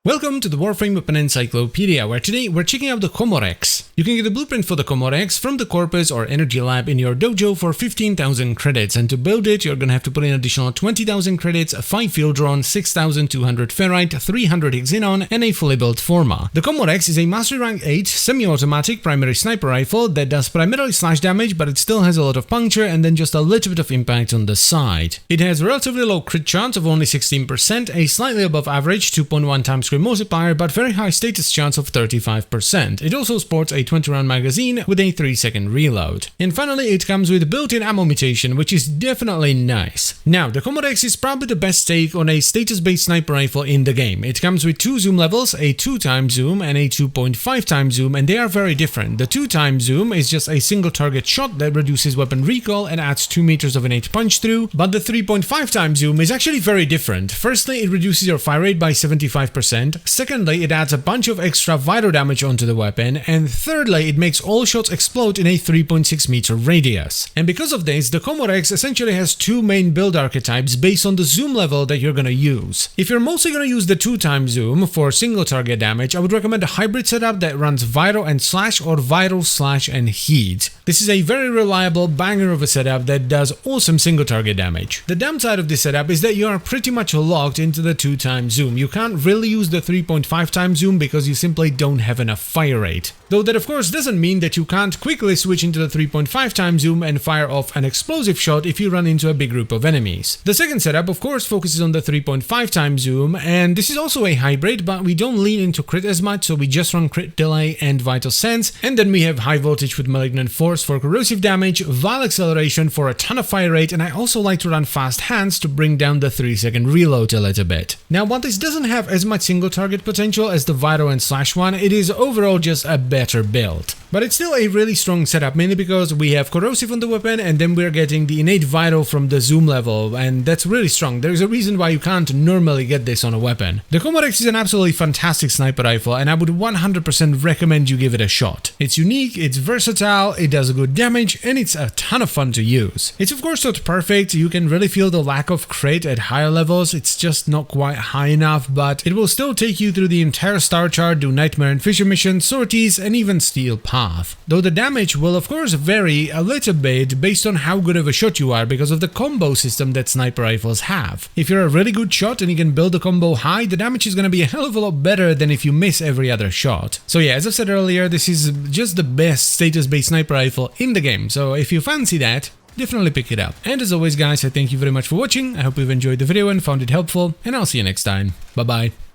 Welcome to the Warframe Weapon Encyclopedia, where today we're checking out the Komorex. You can get the blueprint for the Komorex from the Corpus or Energy Lab in your dojo for 15,000 credits, and to build it you're gonna have to put in additional 20,000 credits, 5 field drone, 6,200 ferrite, 300 xenon, and a fully built forma. The Komorex is a Mastery Rank 8 semi-automatic primary sniper rifle that does primarily slash damage, but it still has a lot of puncture and then just a little bit of impact on the side. It has a relatively low crit chance of only 16%, a slightly above average 2.1 times multiplier, but very high status chance of 35%. It also sports a 20-round magazine with a 3-second reload. And finally, it comes with built-in ammo mutation, which is definitely nice. Now, the Komorex is probably the best take on a status-based sniper rifle in the game. It comes with 2 zoom levels, a 2x zoom and a 2.5x zoom, and they are very different. The 2x zoom is just a single target shot that reduces weapon recoil and adds 2 meters of innate punch through, but the 3.5x zoom is actually very different. Firstly, it reduces your fire rate by 75%. Secondly, it adds a bunch of extra vital damage onto the weapon, and thirdly, it makes all shots explode in a 3.6 meter radius. And because of this, the Komorex essentially has 2 main build archetypes based on the zoom level that you're gonna use. If you're mostly gonna use the 2x zoom for single target damage, I would recommend a hybrid setup that runs vital and slash or vital slash and heat. This is a very reliable banger of a setup that does awesome single target damage. The downside of this setup is that you are pretty much locked into the 2x zoom. You can't really use the 3.5x zoom because you simply don't have enough fire rate. Though that of course doesn't mean that you can't quickly switch into the 3.5x zoom and fire off an explosive shot if you run into a big group of enemies. The second setup of course focuses on the 3.5x zoom, and this is also a hybrid, but we don't lean into crit as much, so we just run crit delay and vital sense, and then we have high voltage with malignant force for corrosive damage, vile acceleration for a ton of fire rate, and I also like to run fast hands to bring down the 3-second reload a little bit. Now, while this doesn't have as much single target potential as the vital and slash one, it is overall just a better build. But it's still a really strong setup, mainly because we have corrosive on the weapon and then we're getting the innate vital from the zoom level, and that's really strong. There's a reason why you can't normally get this on a weapon. The Komorex is an absolutely fantastic sniper rifle, and I would 100% recommend you give it a shot. It's unique, it's versatile, it does good damage, and it's a ton of fun to use. It's of course not perfect, you can really feel the lack of crit at higher levels, it's just not quite high enough, but it will still take you through the entire star chart, do Nightmare and Fissure missions, sorties, and even Steel Path. Though the damage will of course vary a little bit based on how good of a shot you are because of the combo system that sniper rifles have. If you're a really good shot and you can build the combo high, the damage is gonna be a hell of a lot better than if you miss every other shot. So yeah, as I said earlier, this is just the best status-based sniper rifle in the game, so if you fancy that, definitely pick it up. And as always guys, I thank you very much for watching, I hope you've enjoyed the video and found it helpful, and I'll see you next time. Bye bye.